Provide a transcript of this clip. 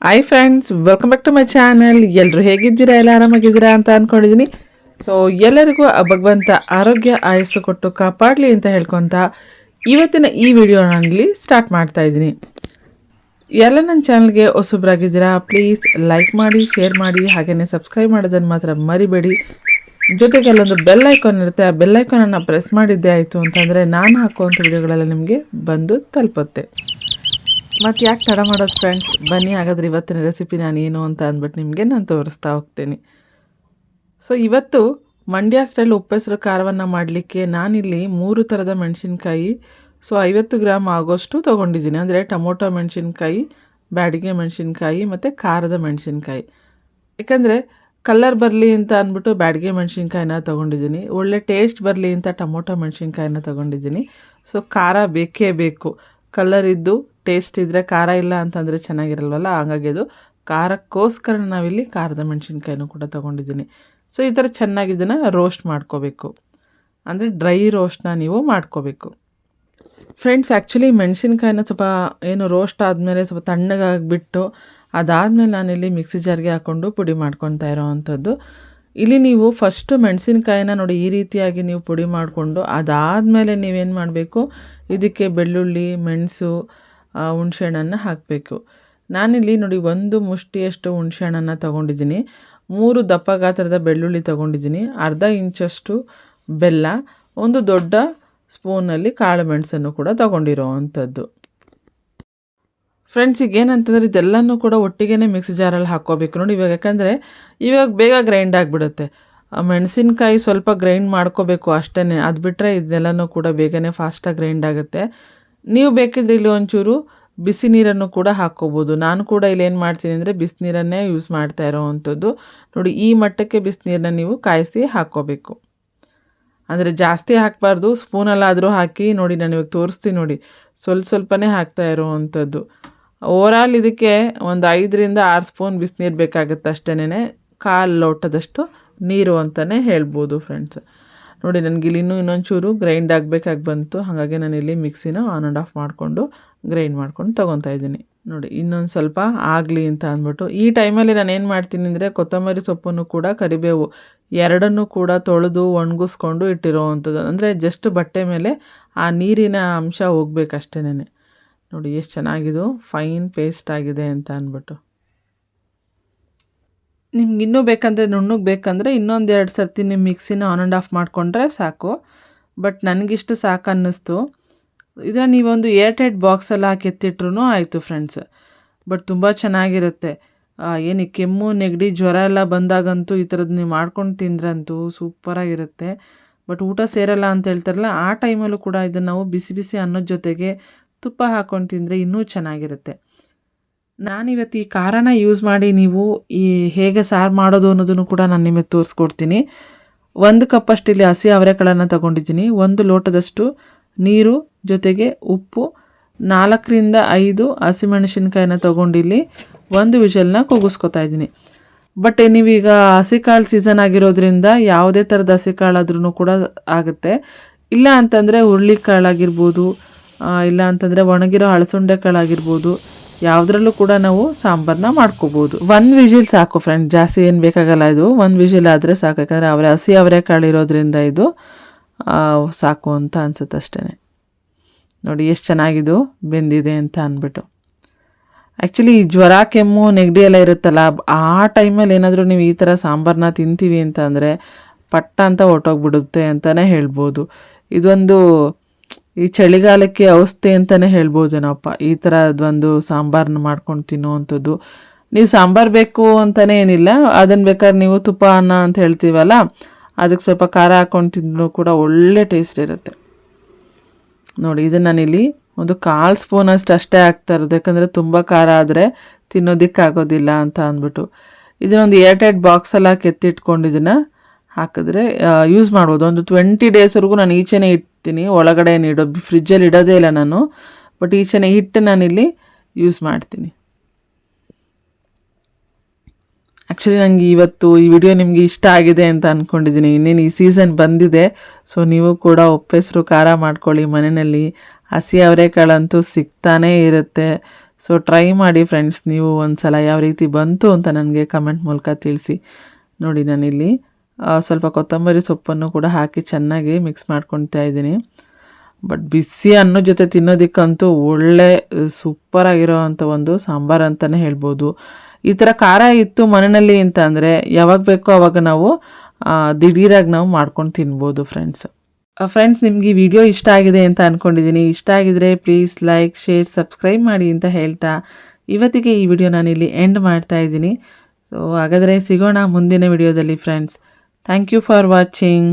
Hi friends, welcome back to my channel. ಎಲ್ಲರೂ ಹೇಗಿದ್ದೀರಾ? ಎಲ್ಲ ಆರಾಮಾಗಿದ್ದೀರಾ ಅಂತ ಅಂದ್ಕೊಂಡಿದ್ದೀನಿ. ಸೊ ಎಲ್ಲರಿಗೂ ಆ ಭಗವಂತ ಆರೋಗ್ಯ ಆಯಸ್ಸು ಕೊಟ್ಟು ಕಾಪಾಡಲಿ ಅಂತ ಹೇಳ್ಕೊತ ಇವತ್ತಿನ ಈ ವಿಡಿಯೋನಲ್ಲಿ ಸ್ಟಾರ್ಟ್ ಮಾಡ್ತಾ ಇದ್ದೀನಿ. ಎಲ್ಲ ನನ್ನ ಚಾನಲ್ಗೆ ಹೊಸಬ್ರಾಗಿದ್ದೀರಾ, ಪ್ಲೀಸ್ ಲೈಕ್ ಮಾಡಿ, ಶೇರ್ ಮಾಡಿ, ಹಾಗೆಯೇ ಸಬ್ಸ್ಕ್ರೈಬ್ ಮಾಡೋದನ್ನು ಮಾತ್ರ ಮರಿಬೇಡಿ. ಜೊತೆಗೆ ಅಲ್ಲೊಂದು ಬೆಲ್ ಐಕಾನ್ ಇರುತ್ತೆ, ಆ ಬೆಲ್ ಐಕಾನನ್ನು ಪ್ರೆಸ್ ಮಾಡಿದ್ದೇ ಆಯಿತು ಅಂತಂದರೆ ನಾನು ಹಾಕುವಂಥ ವಿಡಿಯೋಗಳೆಲ್ಲ ನಿಮಗೆ ಬಂದು ತಲುಪುತ್ತೆ. ಮತ್ತು ಯಾಕೆ ತಡ ಮಾಡೋದು ಫ್ರೆಂಡ್ಸ್, ಬನ್ನಿ ಹಾಗಾದರೆ ಇವತ್ತಿನ ರೆಸಿಪಿ ನಾನು ಏನು ಅಂತ ಅಂದ್ಬಿಟ್ಟು ನಿಮಗೆ ನಾನು ತೋರಿಸ್ತಾ ಹೋಗ್ತೀನಿ. ಸೊ ಇವತ್ತು ಮಂಡ್ಯ ಸ್ಟೈಲ್ ಉಪ್ಪೆಸರು ಖಾರವನ್ನು ಮಾಡಲಿಕ್ಕೆ ನಾನಿಲ್ಲಿ 3 ಥರದ ಮೆಣಸಿನ್ಕಾಯಿ, ಸೊ 50 ಗ್ರಾಮ್ ಆಗೋಷ್ಟು ತೊಗೊಂಡಿದ್ದೀನಿ. ಅಂದರೆ ಟೊಮೊಟೊ ಮೆಣಸಿನ್ಕಾಯಿ, ಬ್ಯಾಡಿಗೆ ಮೆಣಸಿನ್ಕಾಯಿ ಮತ್ತು ಖಾರದ ಮೆಣಸಿನ್ಕಾಯಿ. ಯಾಕಂದರೆ ಕಲರ್ ಬರಲಿ ಅಂತ ಅಂದ್ಬಿಟ್ಟು ಬ್ಯಾಡಿಗೆ ಮೆಣಸಿನ್ಕಾಯಿನ ತೊಗೊಂಡಿದ್ದೀನಿ, ಒಳ್ಳೆ ಟೇಸ್ಟ್ ಬರಲಿ ಅಂತ ಟೊಮೊಟೊ ಮೆಣಸಿನ್ಕಾಯಿನ ತೊಗೊಂಡಿದ್ದೀನಿ. ಸೊ ಖಾರ ಬೇಕೇ ಬೇಕು, ಕಲರ್ ಇದ್ದು ಟೇಸ್ಟ್ ಇದ್ದರೆ ಖಾರ ಇಲ್ಲ ಅಂತಂದರೆ ಚೆನ್ನಾಗಿರಲ್ವಲ್ಲ, ಹಾಗಾಗಿ ಅದು ಖಾರಕ್ಕೋಸ್ಕರ ನಾವಿಲ್ಲಿ ಖಾರದ ಮೆಣಸಿನ್ಕಾಯಿನೂ ಕೂಡ ತೊಗೊಂಡಿದ್ದೀನಿ. ಸೊ ಈ ಥರ ಚೆನ್ನಾಗಿ ಇದನ್ನು ರೋಸ್ಟ್ ಮಾಡ್ಕೋಬೇಕು, ಅಂದರೆ ಡ್ರೈ ರೋಸ್ಟ್ನ ನೀವು ಮಾಡ್ಕೋಬೇಕು ಫ್ರೆಂಡ್ಸ್. ಆ್ಯಕ್ಚುಲಿ ಮೆಣಸಿನ್ಕಾಯಿನ ಸ್ವಲ್ಪ ಏನು ರೋಸ್ಟ್ ಆದಮೇಲೆ ಸ್ವಲ್ಪ ತಣ್ಣಗಾಗಿಬಿಟ್ಟು ಅದಾದಮೇಲೆ ನಾನಿಲ್ಲಿ ಮಿಕ್ಸಿ ಜಾರ್ಗೆ ಹಾಕ್ಕೊಂಡು ಪುಡಿ ಮಾಡ್ಕೊತಾ ಇರೋ ಅಂಥದ್ದು. ಇಲ್ಲಿ ನೀವು ಫಸ್ಟು ಮೆಣಸಿನ್ಕಾಯಿನ ನೋಡಿ ಈ ರೀತಿಯಾಗಿ ನೀವು ಪುಡಿ ಮಾಡಿಕೊಂಡು ಅದಾದಮೇಲೆ ನೀವೇನು ಮಾಡಬೇಕು, ಇದಕ್ಕೆ ಬೆಳ್ಳುಳ್ಳಿ, ಮೆಣಸು, ಹುಣಸೆಹಣ್ಣನ್ನು ಹಾಕಬೇಕು. ನಾನಿಲ್ಲಿ ನೋಡಿ 1 ಮುಷ್ಟಿಯಷ್ಟು ಹುಣಸೆಹಣ್ಣನ್ನು ತೊಗೊಂಡಿದ್ದೀನಿ, 3 ದಪ್ಪ ಗಾತ್ರದ ಬೆಳ್ಳುಳ್ಳಿ ತೊಗೊಂಡಿದ್ದೀನಿ, ಅರ್ಧ ಇಂಚಷ್ಟು ಬೆಲ್ಲ, 1 ದೊಡ್ಡ ಸ್ಪೂನಲ್ಲಿ ಕಾಳು ಮೆಣಸನ್ನು ಕೂಡ ತೊಗೊಂಡಿರೋ ಅಂಥದ್ದು. ಫ್ರೆಂಡ್ಸ್ ಈಗ ಏನಂತಂದರೆ ಇದೆಲ್ಲನೂ ಕೂಡ ಒಟ್ಟಿಗೆ ಮಿಕ್ಸಿ ಜಾರಲ್ಲಿ ಹಾಕ್ಕೋಬೇಕು ನೋಡಿ ಇವಾಗ. ಯಾಕಂದರೆ ಇವಾಗ ಬೇಗ ಗ್ರೈಂಡ್ ಆಗಿಬಿಡುತ್ತೆ. ಮೆಣಸಿನ್ಕಾಯಿ ಸ್ವಲ್ಪ ಗ್ರೈಂಡ್ ಮಾಡ್ಕೋಬೇಕು ಅಷ್ಟೇ, ಅದು ಬಿಟ್ಟರೆ ಇದೆಲ್ಲನೂ ಕೂಡ ಬೇಗನೆ ಫಾಸ್ಟಾಗಿ ಗ್ರೈಂಡ್ ಆಗುತ್ತೆ. ನೀವು ಬೇಕಿದ್ರೆ ಇಲ್ಲಿ ಒಂಚೂರು ಬಿಸಿ ನೀರನ್ನು ಕೂಡ ಹಾಕ್ಕೋಬೋದು. ನಾನು ಕೂಡ ಇಲ್ಲಿ ಏನು ಮಾಡ್ತೀನಿ ಅಂದರೆ ಬಿಸಿನೀರನ್ನೇ ಯೂಸ್ ಮಾಡ್ತಾ ಇರೋ ಅಂಥದ್ದು. ನೋಡಿ ಈ ಮಟ್ಟಕ್ಕೆ ಬಿಸಿನೀರನ್ನ ನೀವು ಕಾಯಿಸಿ ಹಾಕ್ಕೋಬೇಕು, ಅಂದರೆ ಜಾಸ್ತಿ ಹಾಕಬಾರ್ದು, ಸ್ಪೂನಲ್ಲಾದರೂ ಹಾಕಿ ನೋಡಿ. ನಾನು ಇವಾಗ ತೋರಿಸ್ತೀನಿ ನೋಡಿ, ಸ್ವಲ್ಪನೇ ಹಾಕ್ತಾ ಇರೋ ಅಂಥದ್ದು. ಓವರಾಲ್ ಇದಕ್ಕೆ ಒಂದು 5ರಿಂದ 6 ಸ್ಪೂನ್ ಬಿಸಿನೀರು ಬೇಕಾಗುತ್ತೆ ಅಷ್ಟೇನೆ, 1/4 ಲೋಟದಷ್ಟು ನೀರು ಅಂತಲೇ ಹೇಳ್ಬೋದು ಫ್ರೆಂಡ್ಸ್. ನೋಡಿ ನನಗಿಲ್ಲಿ ಇನ್ನೊಂಚೂರು ಗ್ರೈಂಡ್ ಆಗಬೇಕಾಗಿ ಬಂತು, ಹಾಗಾಗಿ ನಾನಿಲ್ಲಿ ಮಿಕ್ಸಿನ ಆನ್ ಆ್ಯಂಡ್ ಆಫ್ ಮಾಡಿಕೊಂಡು ಗ್ರೈಂಡ್ ಮಾಡ್ಕೊಂಡು ತೊಗೊತಾ ಇದ್ದೀನಿ. ನೋಡಿ ಇನ್ನೊಂದು ಸ್ವಲ್ಪ ಆಗಲಿ ಅಂತ ಅಂದ್ಬಿಟ್ಟು ಈ ಟೈಮಲ್ಲಿ ನಾನು ಏನು ಮಾಡ್ತೀನಿ ಅಂದರೆ ಕೊತ್ತಂಬರಿ ಸೊಪ್ಪನ್ನು ಕೂಡ, ಕರಿಬೇವು ಎರಡನ್ನೂ ಕೂಡ ತೊಳೆದು ಒಣಗಿಸ್ಕೊಂಡು ಇಟ್ಟಿರೋ ಅಂಥದ್ದು. ಅಂದರೆ ಜಸ್ಟ್ ಬಟ್ಟೆ ಮೇಲೆ ಆ ನೀರಿನ ಅಂಶ ಹೋಗ್ಬೇಕಷ್ಟೇನೆ. ನೋಡಿ ಎಷ್ಟು ಚೆನ್ನಾಗಿದು ಫೈನ್ ಪೇಸ್ಟ್ ಆಗಿದೆ ಅಂತ ಅಂದ್ಬಿಟ್ಟು. ನಿಮ್ಗೆ ಇನ್ನೂ ಬೇಕಂದರೆ ನುಣ್ಣಗೆ ಬೇಕಂದರೆ ಇನ್ನೊಂದು 2 ಸರ್ತಿ ನೀವು ಮಿಕ್ಸಿನ ಆನ್ ಆ್ಯಂಡ್ ಆಫ್ ಮಾಡಿಕೊಂಡ್ರೆ ಸಾಕು. ಬಟ್ ನನಗಿಷ್ಟು ಸಾಕು ಅನ್ನಿಸ್ತು. ಇದನ್ನು ನೀವೊಂದು ಏರ್ಟೈಟ್ ಬಾಕ್ಸಲ್ಲಿ ಹಾಕಿ ಎತ್ತಿಟ್ರೂ ಆಯಿತು ಫ್ರೆಂಡ್ಸ್. ಬಟ್ ತುಂಬ ಚೆನ್ನಾಗಿರುತ್ತೆ. ಏನು ಕೆಮ್ಮು, ನೆಗಡಿ, ಜ್ವರ ಎಲ್ಲ ಬಂದಾಗಂತೂ ಈ ಥರದ್ದು ನೀವು ಮಾಡ್ಕೊಂಡು ತಿಂದ್ರಂತೂ ಸೂಪರಾಗಿರುತ್ತೆ. ಬಟ್ ಊಟ ಸೇರಲ್ಲ ಅಂತ ಹೇಳ್ತಾರಲ್ಲ, ಆ ಟೈಮಲ್ಲೂ ಕೂಡ ಇದನ್ನು ನಾವು ಬಿಸಿ ಬಿಸಿ ಅನ್ನೋದ ಜೊತೆಗೆ ತುಪ್ಪ ಹಾಕ್ಕೊಂಡು ತಿಂದರೆ ಇನ್ನೂ ಚೆನ್ನಾಗಿರುತ್ತೆ. ನಾನಿವತ್ತು ಈ ಖಾರನ ಯೂಸ್ ಮಾಡಿ ನೀವು ಈ ಹೇಗೆ ಸಾರು ಮಾಡೋದು ಅನ್ನೋದನ್ನು ಕೂಡ ನಾನು ನಿಮಗೆ ತೋರಿಸ್ಕೊಡ್ತೀನಿ. 1 ಕಪ್ಪಷ್ಟು ಇಲ್ಲಿ ಹಸಿ ಅವರೆಕಾಳನ್ನು ತೊಗೊಂಡಿದ್ದೀನಿ, 1 ಲೋಟದಷ್ಟು ನೀರು, ಜೊತೆಗೆ ಉಪ್ಪು, 4ರಿಂದ 5 ಹಸಿಮೆಣಸಿನ್ಕಾಯಿನ ತೊಗೊಂಡಿಲ್ಲಿ 1 ವಿಷಲ್ನ ಕೂಗಿಸ್ಕೊತಾ ಇದ್ದೀನಿ. ಬಟ್ ನೀವೀಗ ಹಸಿಕಾಳು ಸೀಸನ್ ಆಗಿರೋದ್ರಿಂದ ಯಾವುದೇ ಥರದ ಹಸಿಕಾಳಾದ್ರೂ ಕೂಡ ಆಗುತ್ತೆ. ಇಲ್ಲ ಅಂತಂದರೆ ಹುರುಳಿಕಾಳಾಗಿರ್ಬೋದು, ಇಲ್ಲ ಅಂತಂದರೆ ಒಣಗಿರೋ ಹಳಸುಂಡೆ ಕಾಳಾಗಿರ್ಬೋದು, ಯಾವುದ್ರಲ್ಲೂ ಕೂಡ ನಾವು ಸಾಂಬಾರನ್ನ ಮಾಡ್ಕೋಬೋದು. 1 ವಿಷಲ್ ಸಾಕು ಫ್ರೆಂಡ್, ಜಾಸ್ತಿ ಏನು ಬೇಕಾಗಲ್ಲ. ಇದು 1 ವಿಷಲ್ ಆದರೆ ಸಾಕು, ಯಾಕಂದರೆ ಹಸಿ ಅವರೆಕಾಳು ಇರೋದ್ರಿಂದ ಇದು ಸಾಕು ಅಂತ ಅನ್ಸುತ್ತೆ ಅಷ್ಟೇ. ನೋಡಿ ಎಷ್ಟು ಚೆನ್ನಾಗಿದು ಬೆಂದಿದೆ ಅಂತ ಅಂದ್ಬಿಟ್ಟು. ಆ್ಯಕ್ಚುಲಿ ಈ ಜ್ವರ, ಕೆಮ್ಮು, ನೆಗಡಿ ಎಲ್ಲ ಇರುತ್ತಲ್ಲ, ಆ ಟೈಮಲ್ಲಿ ಏನಾದರೂ ನೀವು ಈ ಥರ ಸಾಂಬಾರನ್ನ ತಿಂತೀವಿ ಅಂತ ಅಂದರೆ ಪಟ್ಟ ಅಂತ ಹೊರ್ಟೋಗ್ಬಿಡುತ್ತೆ ಅಂತಲೇ ಹೇಳ್ಬೋದು. ಇದೊಂದು ಈ ಚಳಿಗಾಲಕ್ಕೆ ಔಷಧಿ ಅಂತಲೇ ಹೇಳ್ಬೋದೇನಪ್ಪ, ಈ ಥರದೊಂದು ಸಾಂಬಾರನ್ನ ಮಾಡ್ಕೊಂಡು ತಿನ್ನುವಂಥದ್ದು. ನೀವು ಸಾಂಬಾರು ಬೇಕು ಅಂತಲೇ ಏನಿಲ್ಲ, ಅದನ್ನು ಬೇಕಾದ್ರೆ ನೀವು ತುಪ್ಪ ಅನ್ನ ಅಂತ ಹೇಳ್ತೀವಲ್ಲ, ಅದಕ್ಕೆ ಸ್ವಲ್ಪ ಖಾರ ಹಾಕ್ಕೊಂಡು ತಿಂದರೂ ಕೂಡ ಒಳ್ಳೆ ಟೇಸ್ಟ್ ಇರುತ್ತೆ. ನೋಡಿ ಇದನ್ನು ನಾನಿಲ್ಲಿ 1/4 ಸ್ಪೂನಷ್ಟು ಅಷ್ಟೇ ಹಾಕ್ತಾ ಇರೋದು, ಯಾಕಂದರೆ ತುಂಬ ಖಾರ ಆದರೆ ತಿನ್ನೋದಕ್ಕಾಗೋದಿಲ್ಲ ಅಂತ ಅಂದ್ಬಿಟ್ಟು. ಇದನ್ನೊಂದು ಏರ್ಟೈಟ್ ಬಾಕ್ಸಲ್ಲಿ ಹಾಕಿ ಎತ್ತಿಟ್ಕೊಂಡು ಇದನ್ನು ಹಾಕಿದ್ರೆ ಯೂಸ್ ಮಾಡ್ಬೋದು. ಒಂದು 20 ಡೇಸ್ವರೆಗೂ ನಾನು ಈಚೆನೇ ಇಡ್ತೀನಿ, ಒಳಗಡೆ ಏನು ಫ್ರಿಜ್ಜಲ್ಲಿ ಇಡೋದೇ ಇಲ್ಲ ನಾನು. ಬಟ್ ಈಚೆನೇ ಇಟ್ಟು ನಾನಿಲ್ಲಿ ಯೂಸ್ ಮಾಡ್ತೀನಿ. ಆ್ಯಕ್ಚುಲಿ ನನಗೆ ಇವತ್ತು ಈ ವಿಡಿಯೋ ನಿಮಗೆ ಇಷ್ಟ ಆಗಿದೆ ಅಂತ ಅಂದ್ಕೊಂಡಿದ್ದೀನಿ. ಇನ್ನೇನು ಈ ಸೀಸನ್ ಬಂದಿದೆ, ಸೊ ನೀವು ಕೂಡ ಉಪ್ಪೆಸರು ಖಾರ ಮಾಡ್ಕೊಳ್ಳಿ ಮನೆಯಲ್ಲಿ. ಹಸಿ ಅವರೆಕಾಳಂತೂ ಸಿಗ್ತಾನೇ ಇರುತ್ತೆ, ಸೊ ಟ್ರೈ ಮಾಡಿ ಫ್ರೆಂಡ್ಸ್, ನೀವು ಒಂದು ಸಲ ಯಾವ ರೀತಿ ಬಂತು ಅಂತ ನನಗೆ ಕಮೆಂಟ್ ಮೂಲಕ ತಿಳಿಸಿ. ನೋಡಿ ನಾನಿಲ್ಲಿ ಸ್ವಲ್ಪ ಕೊತ್ತಂಬರಿ ಸೊಪ್ಪನ್ನು ಕೂಡ ಹಾಕಿ ಚೆನ್ನಾಗಿ ಮಿಕ್ಸ್ ಮಾಡ್ಕೊಳ್ತಾ ಇದ್ದೀನಿ. ಬಟ್ ಬಿಸಿ ಅನ್ನೋ ಜೊತೆ ತಿನ್ನೋದಕ್ಕಂತೂ ಒಳ್ಳೆ ಸೂಪರಾಗಿರೋ ಅಂಥ ಒಂದು ಸಾಂಬಾರು ಅಂತಲೇ ಹೇಳ್ಬೋದು. ಈ ಥರ ಖಾರ ಇತ್ತು ಮನೆಯಲ್ಲಿ ಅಂತ ಅಂದರೆ ಯಾವಾಗ ಬೇಕೋ ಆವಾಗ ನಾವು ದಿಢೀರಾಗಿ ನಾವು ಮಾಡ್ಕೊಂಡು ತಿನ್ಬೋದು ಫ್ರೆಂಡ್ಸ್. ಫ್ರೆಂಡ್ಸ್, ನಿಮಗೆ ಈ ವಿಡಿಯೋ ಇಷ್ಟ ಆಗಿದೆ ಅಂತ ಅಂದ್ಕೊಂಡಿದ್ದೀನಿ. ಇಷ್ಟ ಆಗಿದರೆ ಪ್ಲೀಸ್ ಲೈಕ್, ಶೇರ್, ಸಬ್ಸ್ಕ್ರೈಬ್ ಮಾಡಿ ಅಂತ ಹೇಳ್ತಾ ಇವತ್ತಿಗೆ ಈ ವಿಡಿಯೋ ನಾನಿಲ್ಲಿ ಎಂಡ್ ಮಾಡ್ತಾ ಇದ್ದೀನಿ. ಸೊ ಹಾಗಾದರೆ ಸಿಗೋಣ ಮುಂದಿನ ವಿಡಿಯೋದಲ್ಲಿ friends. Thank you for watching.